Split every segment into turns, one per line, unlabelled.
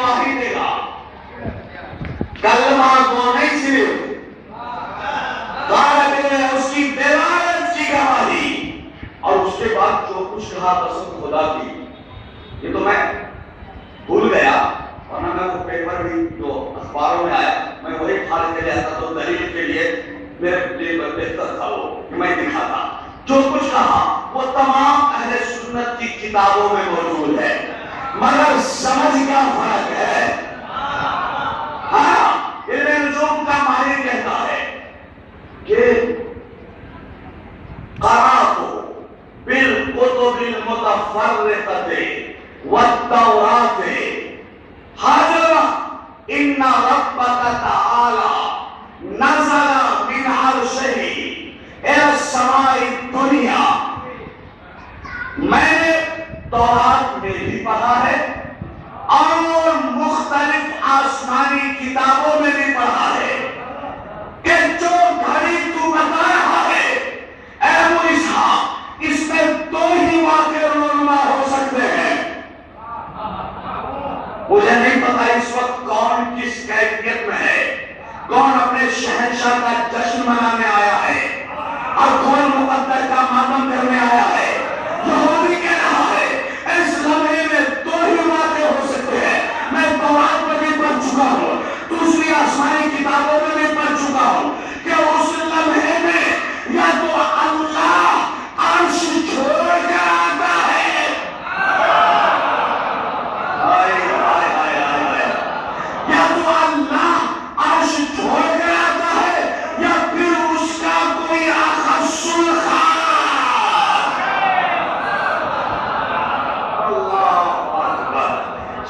گواہی دے گا، کلمہ کو نہیں صرف غالب ہے اس کی دلالت کی گواہی، اور اس کے بعد جو کچھ کہا قسم خدا کی، یہ تو میں بھول گیا، ورنہ میں وہ پیپر بھی جو اخباروں میں آیا میں وہی پھاڑ کے لے آتا تو دلیل کے لیے میرے لیے بہتر تھا وہ کہ میں دکھاتا۔ جو کچھ کہا وہ تمام اہل سنت کی کتابوں میں موجود ہے، مگر سمجھ کا فرق ہے۔ ہاں، علم نجوم کا ماہر کہتا ہے کہ قرأت بالکتب المتفرقۃ والتوراۃ حاضر ان ربک تعالی نزل من عرشہ الى السماء الدنیا۔ میں نے تورات میں بھی پڑھا ہے اور مختلف آسمانی کتابوں میں بھی پڑھا ہے کہ جو گھڑی تو بتا رہا ہے اے ابو اسحاق، اس میں دو ہی واقع رونما ہو سکتے ہیں۔ مجھے نہیں پتا اس وقت کون کس کیفیت میں ہے، کون اپنے شہنشاہ کا جشن منانے آیا ہے اور کون مقدر کا ماتم کرنے آیا ہے۔ یہودی کہہ رہا ہے اس لمحے میں دو ہی واقع ہو سکتے ہیں۔ میں تورات میں بھی پڑھ چکا ہوں، دوسری آسمانی کتابوں میں بھی پڑھ چکا ہوں کہ اس لمحے میں یا تو اللہ عرش چھوڑ کر آتا ہے، یا تو اللہ عرش چھوڑ کر آتا ہے، یا پھر اس کا کوئی آخر سلخا۔ اللہ اکبر،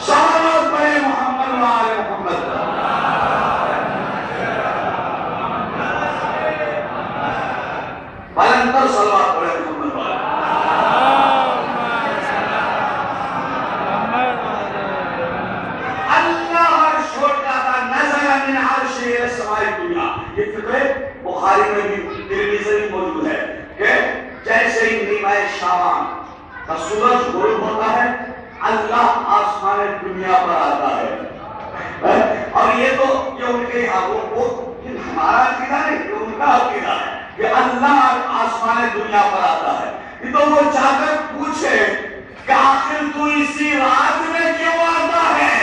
صلوات پڑھے محمد و آل محمد۔ بلندر صلوات پڑھے محمد و آل محمد۔ اللہ عرش چھوڑ جاتا، نزل من عرشہ الی السماء الدنیا۔ یہ فقہ بخاری میں بھی ترمذی میں موجود ہے کہ جیسے ہی نیمہ شعبان کا سورج غروب ہوتا ہے اللہ آسمان دنیا پر آتا ہے۔ اور یہ تو یہ ان کے یہاں وہ ہمارا عقیدہ نہیں، یہ ان کا عقیدہ ہے کہ اللہ آسمان دنیا پر آتا ہے۔ یہ تو وہ جا کر پوچھے کہ آخر تو اسی رات میں کیوں آتا ہے؟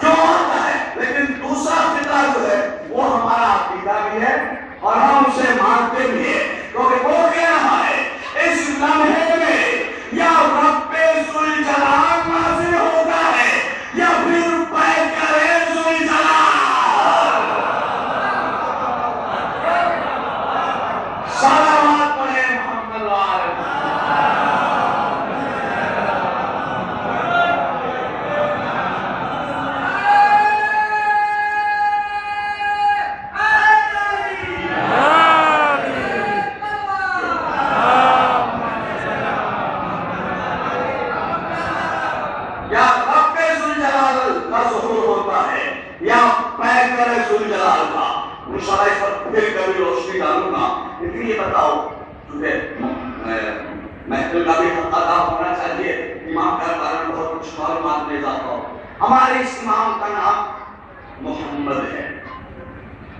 جو آتا ہے، لیکن دوسرا فقہ جو ہے وہ ہمارا عقیدہ بھی ہے اور ہم اسے مانتے بھی ہیں، کیونکہ وہ کہہ رہا ہے اس لمحے میں یا رب ذوالجلال نازل ہوتا ہے یا پھر پیکر ذوالجلال۔ صلوات پڑھے محمد و آل یا رب ذوالجلال کا ظہور ہوتا ہے یا پیکر ذوالجلال کا۔ انشاءاللہ اس پر پھر کبھی روشنی ڈالوں گا، لیکن یہ بتاؤ کیونکہ محفل کا بھی حق ادا ہونا چاہیے، امام کے بارے میں بہت کچھ معلومات لے جاتا ہوں۔ ہمارے اس امام کا نام محمد ہے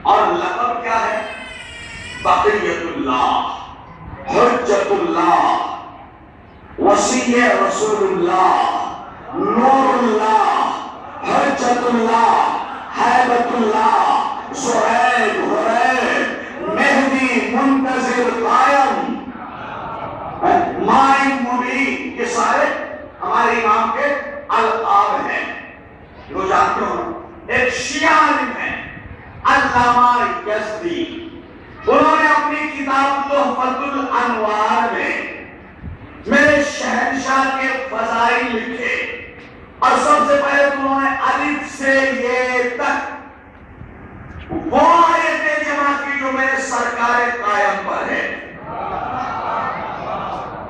اور لقب کیا ہے؟ بقیت اللہ، حجت اللہ، وصی رسول اللہ، نور اللہ، حجت اللہ، حیبت اللہ، سہیل، حریب، مہدی، منتظر، قائم، مائن، مبین، یہ سارے ہمارے امام کے القاب ہیں۔ جو جانتے ہو ایک شیعہ عالم ہے علامہ یزدی، انہوں نے اپنی کتاب تحفۃ الانوار میں میرے شہنشاہ کے فضائل لکھے، اور سب سے پہلے انہوں نے الف سے یہ تک وہ آیتیں جمع کی جو میرے سرکار قائم پر ہے،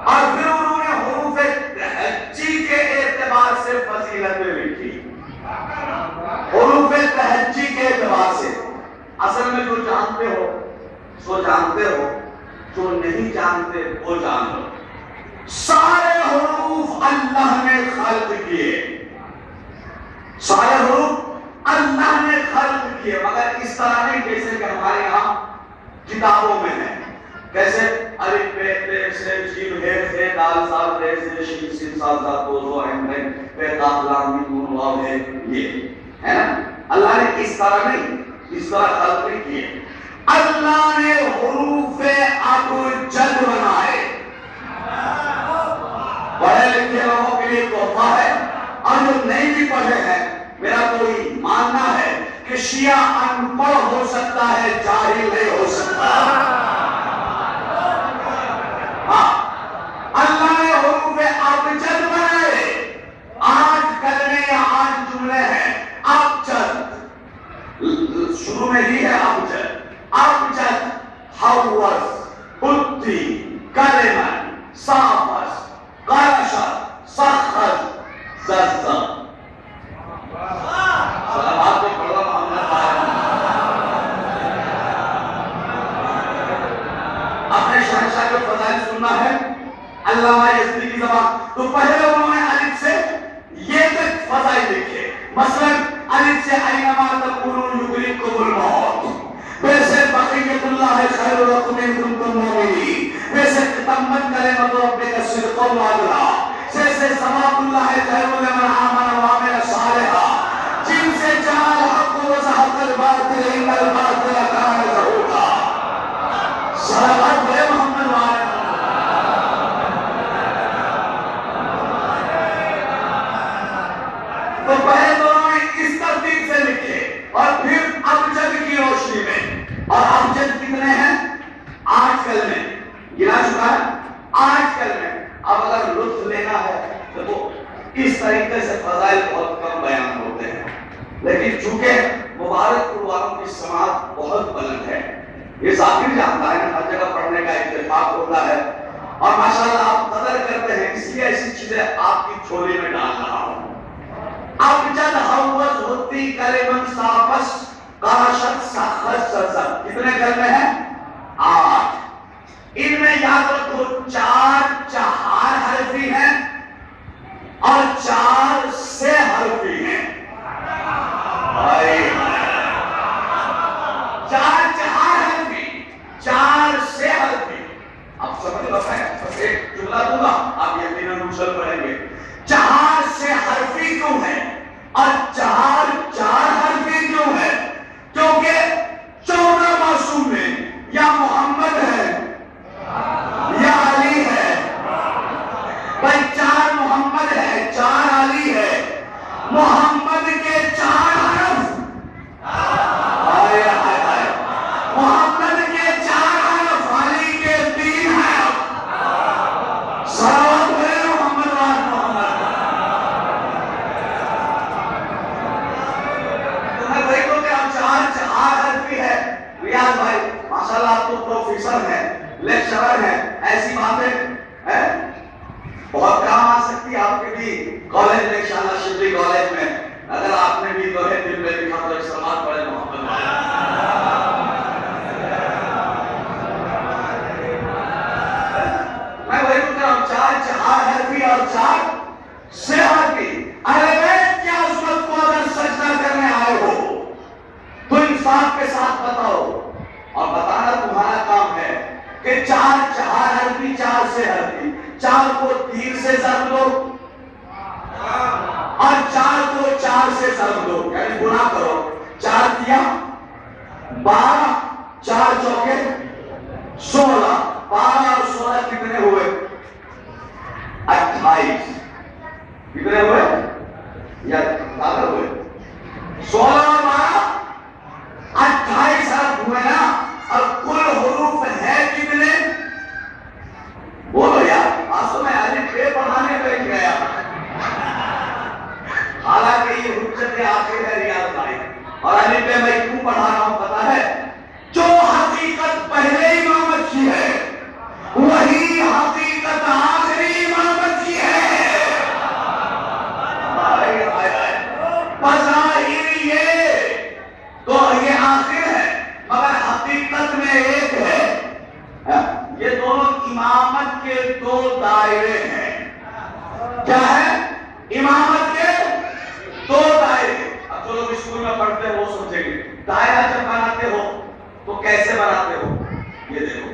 اور پھر انہوں نے حروف تہجی کے اعتبار سے فضیلتیں لکھی، حروف تہجی کے اعتبار سے۔ اصل میں جو جانتے ہو سو جانتے ہو، جو نہیں جانتے وہ جان لو۔ سارے حروف اللہ نے خلق کیے، سارے حروف اللہ نے خلق کیے، مگر اس طرح نہیں جیسے کہ ہمارے یہاں کتابوں میں ہے. کیسے الف ب ت س ج ح ف دال ث ر ز ش س ظ ط ظ ع ف ق ل م ن واو ہے، یہ ہے نا. اللہ نے اس طرح نہیں، اس طرح خلق نہیں کیے. اللہ نے حروف ابجد بنائے. پڑھے لکھے لوگوں کے لیے تحفہ ہے، اور جو نہیں بھی پڑھے ہیں، میرا کوئی ماننا ہے کہ شیعہ ان پڑھ ہو سکتا ہے، جاہل نہیں ہو سکتا. ہاں، اللہ نے حروف ابجد بنائے. آج کلمے یا آج جملے ہیں ابجد، شروع میں ہی ہے ابجد. ابجد حوض بدی کلمن صافس قرشت سخت ززا. صلوات پہ پڑھو محمد اپنے شہنشاہ کے فضائل سننا ہے. علامہ یزدی کی زبان تو پہلے انہوں نے الف سے یہ تک فضائل لکھے. مثلا الف سے اینما تکونوا یدرککم الموت، ویسے بقیت اللہ خیر لکم ان کنتم مؤمنین، ویسے تمت کلمۃ ربک صدقا وعدلا، جیسے ثواب اللہ خیر لمن آمن وعمل صالحا، جن سے جاء الحق وزهق الباطل ان الباطل کان زہوقا. صلوات پڑھے محمد وعلى. تو پہلے دونوں نے اس ترتیب سے لکھے اور پھر ابجد کی روشنی میں. اور ابجد کتنے ہیں آج کل میں گنا چکا ہے. آج کل میں اب اگر لطف لینا ہے تو وہ اس طریقے سے فضائل بہت کم بیان ہوتے ہیں، لیکن چونکہ مبارک پور والوں کی سماعت بہت بلند ہے، یہ ذاکر جانتا ہے، ہر جگہ پڑھنے کا اتفاق ہوتا ہے، اور ماشاءاللہ آپ قدر کرتے ہیں، اس لیے ایسی چیزیں آپ کی جھولی میں ڈال رہا ہوں. ابجد حوض ہوتی کلمن صافس قرشت سخت سزا. کتنے کلمے ہیں؟ 8. ان میں یاد رکھو 4 چہار حرفی ہیں اور 4 سے حرفی ہیں. 4 چہار حرفی، 4 سے حرفی. اب سمجھ لو میں بس ایک جملہ دوں گا، آپ یقیناً نوشل پڑھیں گے. 4 سے حرفی کیوں ہے اور 4 حرفی کیوں ہے؟ کیونکہ 14 معصوم میں یا محمد ہے یا علی ہے. بھائی 4 محمد ہے، 4 علی ہے. محمد کے 4 حرف، محمد کے 4 حرف، علی کے 3 حرف. صلوات ہے محمد وعلى محمد. تمہیں وہی کو کہ ہم 4 چہار حرفی ہے. ریاض بھائی ماشاءاللہ آپ تو پروفیسر ہیں، لیکچرر ہیں، ایسی باتیں بہت کام آ سکتی ہے آپ کے بھی کالج میں انشاءاللہ. شبلی کالج میں اگر آپ نے بھی جو ہے دل میں لکھا تو ایک سلام پڑھے محمد وعلى. میں وہی کہہ رہا ہوں 4 چہار حرفی اور 4 سے حرفی. اہل بیت کی عظمت کو اگر سجدہ کرنے آئے ہو تو انصاف کے ساتھ بتاؤ، اور بتانا تمہارا کام ہے کہ 4 چہار حرفی، 4 سے حرفی. 4 کو 3 سے ضرب دو اور 4 کو 4 سے ضرب دو، یعنی گنا کرو. 4 کیا 12، 4 چوکے 16، 12 اور 16 کتنے ہوئے؟ 28. کتنے ہوئے یا زیادہ ہوئے؟ 16 اور 12 28 حرف ہوئے نا. اور کل حروف ہے کتنے؟ بولو یار. آسو میں الف ب پڑھانے بیٹھ گیا، حالانکہ یہ حجت آخر ہے ریاض بھائی. اور الف ب میں کیوں پڑھا رہا ہوں پتا ہے؟ جو حقیقت پہلے امامت کی ہے وہی حقیقت آخری امامت کی ہے. بظاہر یہ امامت کے دو دائرے ہیں. کیا ہے؟ امامت کے دو دائرے. اب جو لوگ اسکول میں پڑھتے ہیں وہ سمجھیں گے. دائرہ جب بناتے ہو تو کیسے بناتے ہو؟ یہ دیکھو,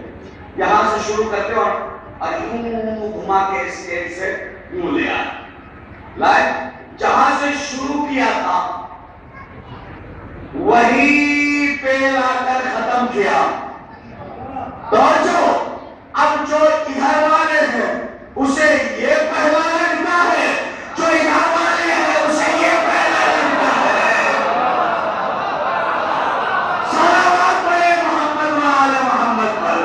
یہاں سے شروع کرتے ہو اور یوں گھما کے اس ایک سے یوں لے آئے. لائے جہاں سے شروع کیا تھا وہی پہ لا کر ختم کیا. توجہ, اب جو ادھر والے ہیں اسے یہ پہلا لگتا ہے, جو ادھر والے ہیں اسے یہ پہلا لگتا ہے. صلوات پڑھے محمد و آل محمد پر.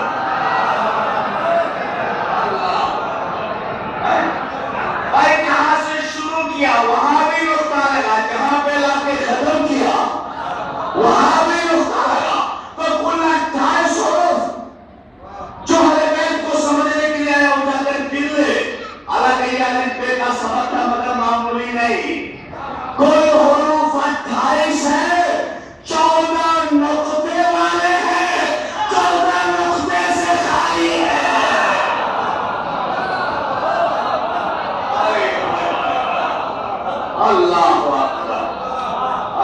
بھائی جہاں سے شروع کیا وہاں بھی نقطہ لگا, جہاں پہ لا کے ختم کیا وہاں بھی نقطہ لگا. تو کل 28 حروف جو حرکات کو سمجھنے کے لیے آیا اٹھا کر گر لے. حالانکہ یہ الف بے کا سبق تھا مگر معمولی نہیں. کوئی حروف 28 ہے, 14 نقطے والے ہیں, 14 نقطے سے خالی ہے. اللہ اکبر,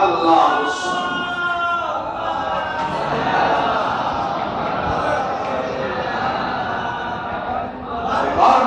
اللہ اور